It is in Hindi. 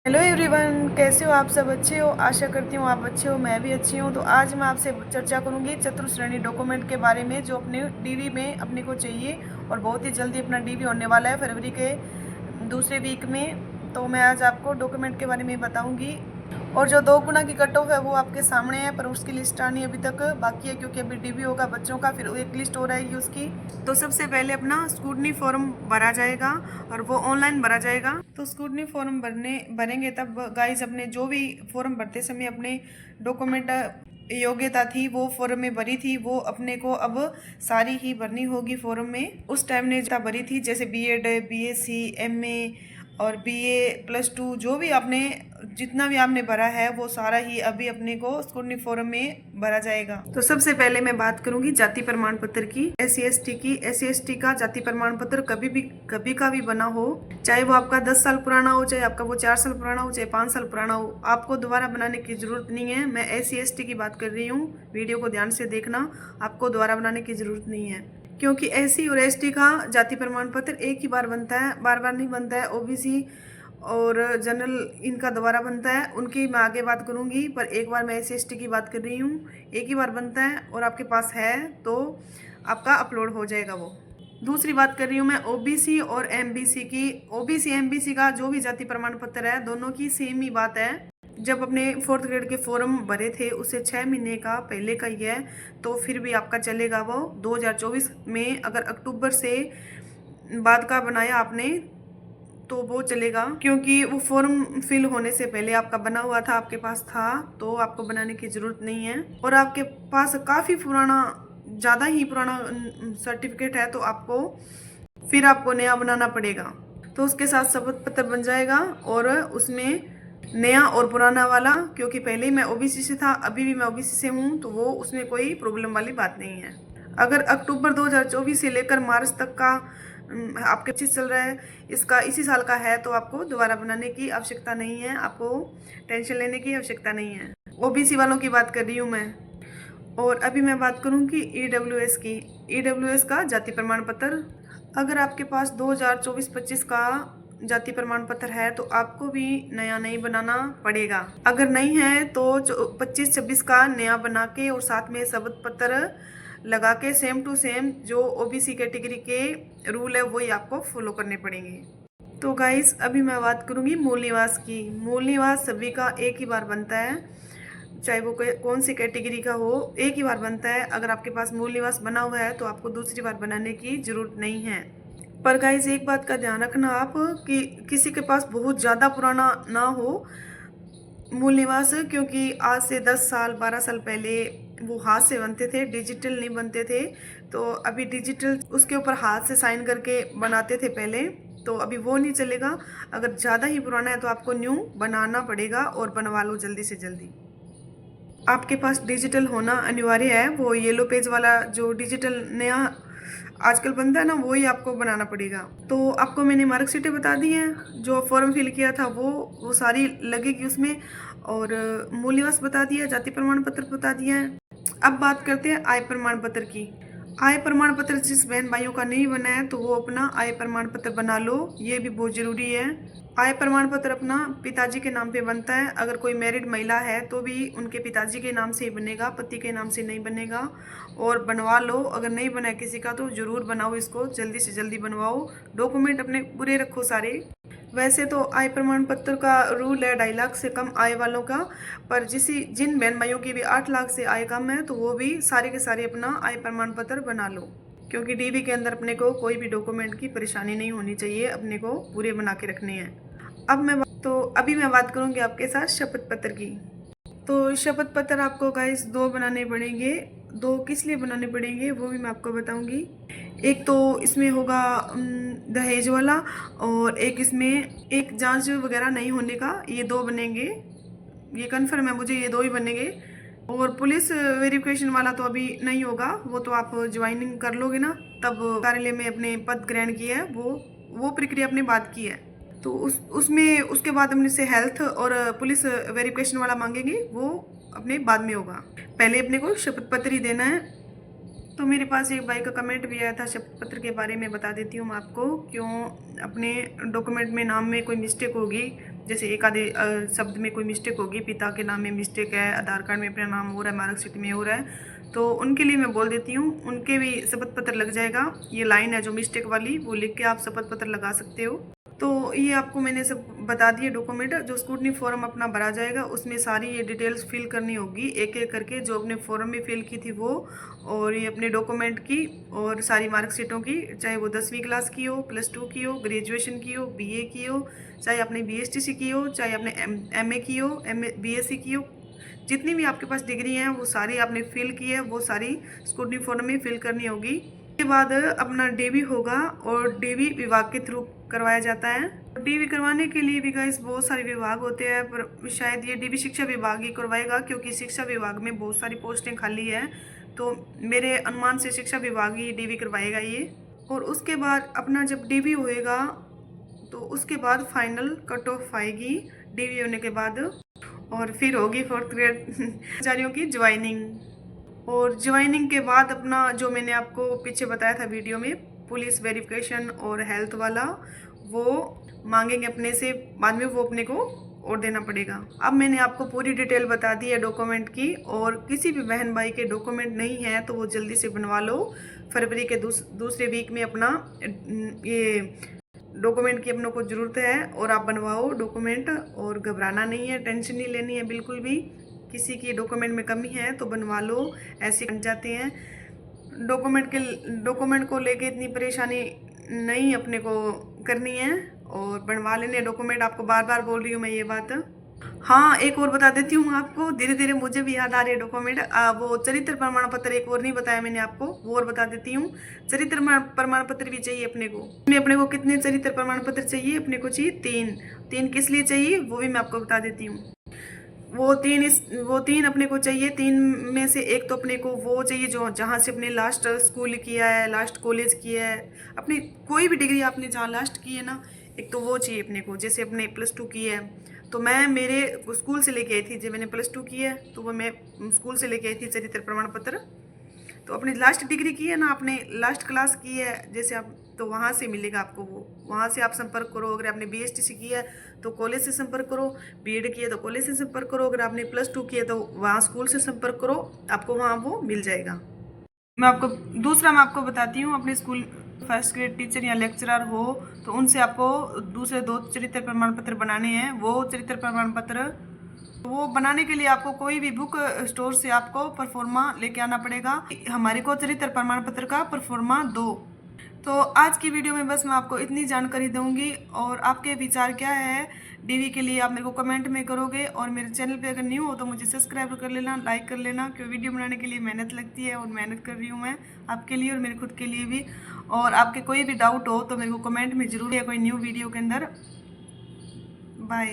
हेलो एवरीवन, कैसे हो आप? सब अच्छे हो? आशा करती हूँ आप अच्छे हो, मैं भी अच्छी हूँ। तो आज मैं आपसे चर्चा करूँगी चतुश्रेणी डॉक्यूमेंट के बारे में, जो अपने डीवी में अपने को चाहिए और बहुत ही जल्दी अपना डीवी होने वाला है फरवरी के दूसरे वीक में। तो मैं आज आपको डॉक्यूमेंट के बारे में बताऊँगी। और जो 2 गुना की कट ऑफ है वो आपके सामने है, पर उसकी लिस्ट आनी अभी तक बाकी है, क्योंकि अभी डीवी होगा बच्चों का, फिर एक लिस्ट हो रहेगी उसकी। तो सबसे पहले अपना स्कूटनी फॉर्म भरा जाएगा और वो ऑनलाइन भरा जाएगा। तो स्कूटनी फॉर्म भरेंगे तब गाइज अपने जो भी फॉर्म भरते समय अपने डॉक्यूमेंट योग्यता थी वो फॉर्म में भरी थी, वो अपने को अब सारी ही भरनी होगी फॉर्म में। उस टाइम ने जो भरी थी, जैसे बीएड, बीएससी, एमए और BA+2, जो भी आपने जितना भी आपने भरा है वो सारा ही अभी अपने को स्कूटनी फॉर्म में भरा जाएगा। तो सबसे पहले मैं बात करूंगी जाति प्रमाण पत्र की, SC/ST की। SC/ST का जाति प्रमाण पत्र कभी का भी बना हो, चाहे वो आपका 10 साल पुराना हो, चाहे आपका वो 4 साल पुराना हो, चाहे 5 साल पुराना हो, आपको दोबारा बनाने की जरूरत नहीं है। मैं SC/ST की बात कर रही हूँ, वीडियो को ध्यान से देखना, आपको दोबारा बनाने की जरूरत नहीं है। क्योंकि SC और ST का जाति प्रमाण पत्र एक ही बार बनता है, बार बार नहीं बनता है। OBC और जनरल इनका दोबारा बनता है, उनकी मैं आगे बात करूंगी, पर एक बार मैं SC/ST की बात कर रही हूँ। एक ही बार बनता है और आपके पास है तो आपका अपलोड हो जाएगा वो। दूसरी बात कर रही हूँ मैं OBC और MBC की। OBC MBC का जो भी जाति प्रमाण पत्र है, दोनों की सेम ही बात है। जब अपने 4th ग्रेड के फॉर्म भरे थे उससे 6 महीने का पहले का ही है, तो फिर भी आपका चलेगा वो। 2024 में अगर अक्टूबर से बाद का बनाया आपने तो वो चलेगा, क्योंकि वो फॉर्म फिल होने से पहले आपका बना हुआ था, आपके पास था, तो आपको बनाने की जरूरत नहीं है। और आपके पास काफ़ी पुराना, ज़्यादा ही पुराना सर्टिफिकेट है, तो आपको नया बनाना पड़ेगा। तो उसके साथ शपथ पत्र बन जाएगा और उसमें नया और पुराना वाला, क्योंकि पहले ही मैं OBC से था, अभी भी मैं OBC से हूँ, तो वो उसमें कोई प्रॉब्लम वाली बात नहीं है। अगर अक्टूबर 2024 से लेकर मार्च तक का आपके चीज चल रहा है, इसका इसी साल का है, तो आपको दोबारा बनाने की आवश्यकता नहीं है, आपको टेंशन लेने की आवश्यकता नहीं है। OBC वालों की बात कर रही हूँ मैं। और अभी मैं बात करूँगी EWS की। EWS का जाति प्रमाण पत्र, अगर आपके पास 2024-25 का जाति प्रमाण पत्र है तो आपको भी नया नहीं बनाना पड़ेगा। अगर नहीं है तो 25-26 का नया बना के और साथ में शपथ पत्र लगा के सेम टू सेम जो OBC कैटेगरी के रूल है वही आपको फॉलो करने पड़ेंगे। तो गाइस अभी मैं बात करूंगी मूल निवास की। मूल निवास सभी का एक ही बार बनता है, चाहे वो कौन सी कैटेगरी का हो, एक ही बार बनता है। अगर आपके पास मूल निवास बना हुआ है तो आपको दूसरी बार बनाने की जरूरत नहीं है। पर गाइस एक बात का ध्यान रखना आप, कि किसी के पास बहुत ज़्यादा पुराना ना हो मूल निवास, क्योंकि आज से 10 साल 12 साल पहले वो हाथ से बनते थे, डिजिटल नहीं बनते थे। तो अभी डिजिटल उसके ऊपर हाथ से साइन करके बनाते थे पहले, तो अभी वो नहीं चलेगा। अगर ज़्यादा ही पुराना है तो आपको न्यू बनाना पड़ेगा और बनवा लो जल्दी से जल्दी। आपके पास डिजिटल होना अनिवार्य है, वो येलो पेज वाला जो डिजिटल नया आजकल बनता है ना, वो ही आपको बनाना पड़ेगा। तो आपको मैंने मार्कशीटें बता दी हैं, जो फॉर्म फिल किया था वो सारी लगेगी उसमें, और मूल निवास बता दिया, जाति प्रमाण पत्र बता दिया है। अब बात करते हैं आय प्रमाण पत्र की। आय प्रमाण पत्र जिस बहन भाइयों का नहीं बना है तो वो अपना आय प्रमाण पत्र बना लो, ये भी बहुत जरूरी है। आय प्रमाण पत्र अपना पिताजी के नाम पे बनता है। अगर कोई मैरिड महिला है तो भी उनके पिताजी के नाम से ही बनेगा, पति के नाम से नहीं बनेगा। और बनवा लो, अगर नहीं बना है किसी का तो जरूर बनाओ, इसको जल्दी से जल्दी बनवाओ। डॉक्यूमेंट अपने पूरे रखो सारे। वैसे तो आय प्रमाण पत्र का रूल है 2.5 लाख से कम आय वालों का, पर जिन बहन भाइयों की भी 8 लाख से आय कम है तो वो भी सारे के सारे अपना आय प्रमाण पत्र बना लो, क्योंकि डीवी के अंदर अपने को कोई भी डॉक्यूमेंट की परेशानी नहीं होनी चाहिए, अपने को पूरे बना के रखने हैं। अभी मैं बात करूंगी आपके साथ शपथ पत्र की। तो शपथ पत्र आपको गाइस 2 बनाने पड़ेंगे। 2 किस लिए बनाने पड़ेंगे वो भी मैं आपको बताऊंगी। एक तो इसमें होगा दहेज वाला, और एक इसमें एक जांच वगैरह नहीं होने का, ये 2 बनेंगे, ये कन्फर्म है मुझे, ये 2 ही बनेंगे। और पुलिस वेरिफिकेशन वाला तो अभी नहीं होगा, वो तो आप ज्वाइनिंग कर लोगे ना, तब कार्यालय में अपने पद ग्रहण किया है, वो प्रक्रिया अपने बाद की है। तो उसमें उसके बाद हमने से हेल्थ और पुलिस वेरिफिकेशन वाला मांगेंगे, वो अपने बाद में होगा। पहले अपने को शपथ पत्र ही देना है। तो मेरे पास एक भाई का कमेंट भी आया था शपथ पत्र के बारे में, बता देती हूँ मैं आपको, क्यों अपने डॉक्यूमेंट में नाम में कोई मिस्टेक होगी जैसे एक आधे शब्द में कोई मिस्टेक होगी, पिता के नाम में मिस्टेक है, आधार कार्ड में अपना नाम हो रहा है, मार्कशीट में हो रहा है, तो उनके लिए मैं बोल देती हूँ, उनके भी शपथ पत्र लग जाएगा। ये लाइन है जो मिस्टेक वाली, वो लिख के आप शपथ पत्र लगा सकते हो। तो ये आपको मैंने सब बता दिए डॉक्यूमेंट। जो स्क्रूटनी फॉर्म अपना भरा जाएगा उसमें सारी ये डिटेल्स फिल करनी होगी एक एक करके, जो अपने फॉर्म में फिल की थी वो, और ये अपने डॉक्यूमेंट की और सारी मार्कशीटों की, चाहे वो 10वीं क्लास की हो, +2 की हो, ग्रेजुएशन की हो, BA की हो, चाहे आपने BSTC की हो, चाहे आपने MA की हो, BSc की हो, जितनी भी आपके पास डिग्री हैं वो सारी आपने फिल की है, वो सारी स्क्रूटनी फॉर्म में फिल करनी होगी। उसके बाद अपना DV होगा, और DV विभाग के थ्रू करवाया जाता है। DV करवाने के लिए भी गाइस बहुत सारे विभाग होते हैं, पर शायद ये DV शिक्षा विभाग ही करवाएगा, क्योंकि शिक्षा विभाग में बहुत सारी पोस्टें खाली है, तो मेरे अनुमान से शिक्षा विभाग ही DV करवाएगा ये। और उसके बाद अपना जब DV होएगा तो उसके बाद फाइनल कट ऑफ आएगी DV होने के बाद, और फिर होगी 4th ग्रेड कर्मचारियों की ज्वाइनिंग। और ज्वाइनिंग के बाद अपना जो मैंने आपको पीछे बताया था वीडियो में, पुलिस वेरिफिकेशन और हेल्थ वाला, वो मांगेंगे अपने से, बाद में वो अपने को और देना पड़ेगा। अब मैंने आपको पूरी डिटेल बता दी है डॉक्यूमेंट की, और किसी भी बहन भाई के डॉक्यूमेंट नहीं है तो वो जल्दी से बनवा लो। फरवरी के दूसरे वीक में अपना ये डॉक्यूमेंट की अपनों को ज़रूरत है, और आप बनवाओ डॉक्यूमेंट, और घबराना नहीं है, टेंशन नहीं लेनी है बिल्कुल भी। किसी की डॉक्यूमेंट में कमी है तो बनवा लो, ऐसे बन जाते हैं। डॉक्यूमेंट को लेके इतनी परेशानी नहीं अपने को करनी है, और बनवा लेने डॉक्यूमेंट। आपको बार बार बोल रही हूँ मैं ये बात। हाँ, एक और बता देती हूँ आपको, धीरे धीरे मुझे भी याद आ रही है डॉक्यूमेंट। वो चरित्र प्रमाण पत्र एक और नहीं बताया मैंने आपको, वो और बता देती हूँ। चरित्र प्रमाण पत्र भी चाहिए अपने को। अपने को कितने चरित्र प्रमाण पत्र चाहिए? अपने को चाहिए 3 किस लिए चाहिए वो भी मैं आपको बता देती हूँ। वो तीन अपने को चाहिए। 3 में से एक तो अपने को वो चाहिए जो जहाँ से अपने लास्ट स्कूल किया है, लास्ट कॉलेज किया है, अपनी कोई भी डिग्री आपने जहाँ लास्ट की है ना, एक तो वो चाहिए अपने को। जैसे अपने +2 की है, तो मैं मेरे स्कूल से लेके आई थी, जब मैंने +2 की है तो वो मैं स्कूल से लेके आई थी चरित्र प्रमाण पत्र। तो अपनी लास्ट डिग्री की है ना, आपने लास्ट क्लास की है जैसे आप, तो वहाँ से मिलेगा आपको वो, वहाँ से आप संपर्क करो। अगर आपने BSTC की है तो कॉलेज से संपर्क करो, B.Ed की है तो कॉलेज से संपर्क करो, अगर आपने +2 की है तो वहाँ स्कूल से संपर्क करो, आपको वहाँ वो मिल जाएगा। मैं आपको बताती हूँ, अपने स्कूल फर्स्ट ग्रेड टीचर या लेक्चरर हो तो उनसे आपको दूसरे 2 चरित्र प्रमाण पत्र बनाने हैं। वो चरित्र प्रमाण पत्र वो बनाने के लिए आपको कोई भी बुक स्टोर से आपको परफॉर्मा लेके आना पड़ेगा। हमारे को चरित्र प्रमाण पत्र का परफॉर्मा 2। तो आज की वीडियो में बस मैं आपको इतनी जानकारी दूंगी, और आपके विचार क्या है DV के लिए आप मेरे को कमेंट में करोगे। और मेरे चैनल पे अगर न्यू हो तो मुझे सब्सक्राइब कर लेना, लाइक कर लेना, क्योंकि वीडियो बनाने के लिए मेहनत लगती है, और मेहनत कर रही हूँ मैं आपके लिए और मेरे खुद के लिए भी। और आपके कोई भी डाउट हो तो मेरे को कमेंट में ज़रूर है कोई न्यू वीडियो के अंदर। बाय।